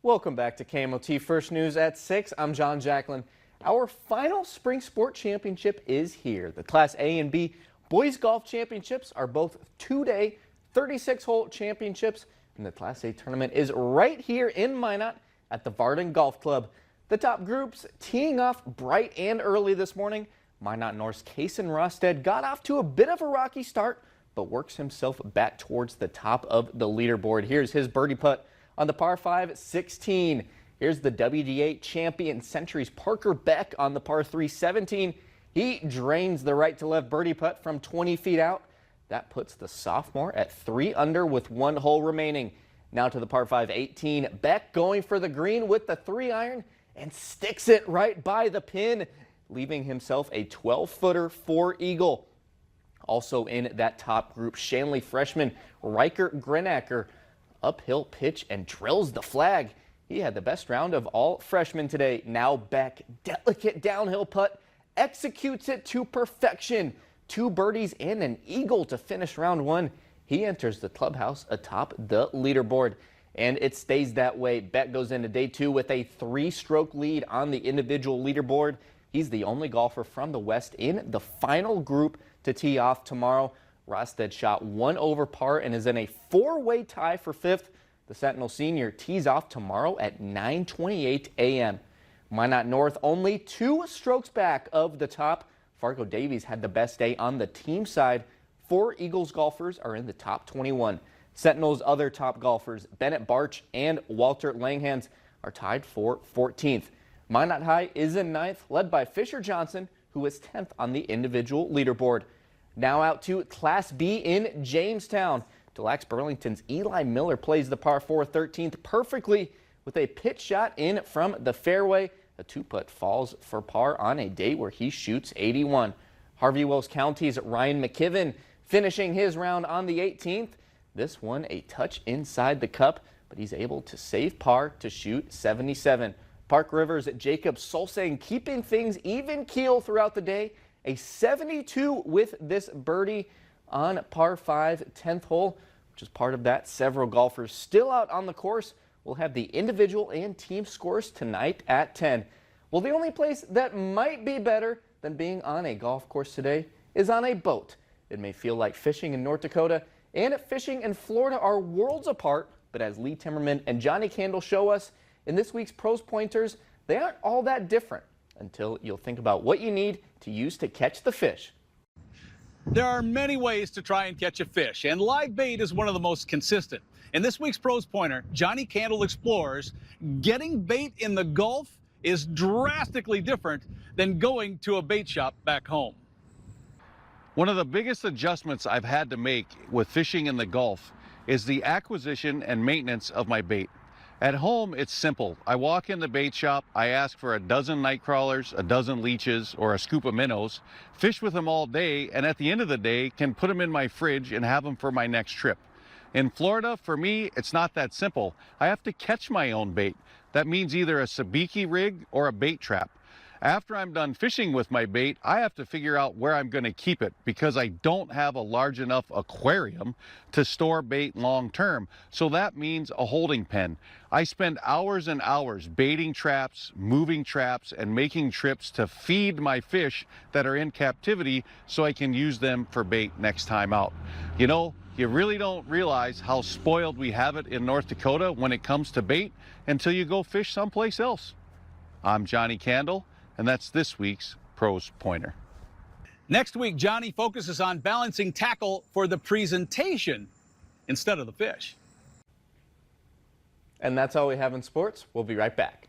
Welcome back to KMOT First News at 6. I'm John Jacqueline. Our final spring sport championship is here. The Class A and B boys golf championships are both two-day 36-hole championships, and the Class A tournament is right here in Minot at the Varden Golf Club. The top groups teeing off bright and early this morning. Minot North's Kason Rosted got off to a bit of a rocky start, but works himself back towards the top of the leaderboard. Here's his birdie putt on the par 5 16. Here's the WDA champion Century's Parker Beck on the par 3 17. He drains the right to left birdie putt from 20 feet out. That puts the sophomore at 3 under with 1 hole remaining. Now to the par 5 18. Beck going for the green with the 3-iron and sticks it right by the pin, leaving himself a 12-footer for eagle. Also in that top group, Shanley freshman Riker Grenacker uphill pitch and drills the flag. He had the best round of all freshmen today. Now Beck, delicate downhill putt, executes it to perfection. 2 birdies and an eagle to finish round 1. He enters the clubhouse atop the leaderboard, and it stays that way. Beck goes into day 2 with a 3-stroke lead on the individual leaderboard. He's the only golfer from the West in the final group to tee off tomorrow. Rosted shot 1 over par and is in a 4-way tie for 5th. The Sentinel senior tees off tomorrow at 9:28 a.m. Minot North only 2 strokes back of the top. Fargo Davies had the best day on the team side. 4 Eagles golfers are in the top 21. Sentinel's other top golfers, Bennett Barch and Walter Langhans, are tied for 14th. Minot High is in 9th, led by Fisher Johnson, who is 10th on the individual leaderboard. Now out to Class B in Jamestown. Delax Burlington's Eli Miller plays the par 4 13th perfectly with a pitch shot in from the fairway. A 2-putt falls for par on a day where he shoots 81. Harvey Wells County's Ryan McKibben finishing his round on the 18th. This one a touch inside the cup, but he's able to save par to shoot 77. Park River's Jacob Solsang keeping things even keel throughout the day. A 72 with this birdie on par 5 10th hole, which is part of that. Several golfers still out on the course. We'll have the individual and team scores tonight at 10. Well, the only place that might be better than being on a golf course today is on a boat. It may feel like fishing in North Dakota and fishing in Florida are worlds apart, but as Lee Timmerman and Johnny Candle show us in this week's Pros Pointers, they aren't all that different until you'll think about what you need to use to catch the fish. There are many ways to try and catch a fish, and live bait is one of the most consistent. In this week's Pros Pointer, Johnny Candle explores getting bait in the Gulf is drastically different than going to a bait shop back home. One of the biggest adjustments I've had to make with fishing in the Gulf is the acquisition and maintenance of my bait. At home, it's simple. I walk in the bait shop, I ask for a dozen night crawlers, a dozen leeches, or a scoop of minnows, fish with them all day, and at the end of the day, can put them in my fridge and have them for my next trip. In Florida, for me, it's not that simple. I have to catch my own bait. That means either a sabiki rig or a bait trap. After I'm done fishing with my bait, I have to figure out where I'm going to keep it because I don't have a large enough aquarium to store bait long term. So that means a holding pen. I spend hours and hours baiting traps, moving traps, and making trips to feed my fish that are in captivity so I can use them for bait next time out. You know, you really don't realize how spoiled we have it in North Dakota when it comes to bait until you go fish someplace else. I'm Johnny Candle, and that's this week's Pros Pointer. Next week, Johnny focuses on balancing tackle for the presentation instead of the fish. And that's all we have in sports. We'll be right back.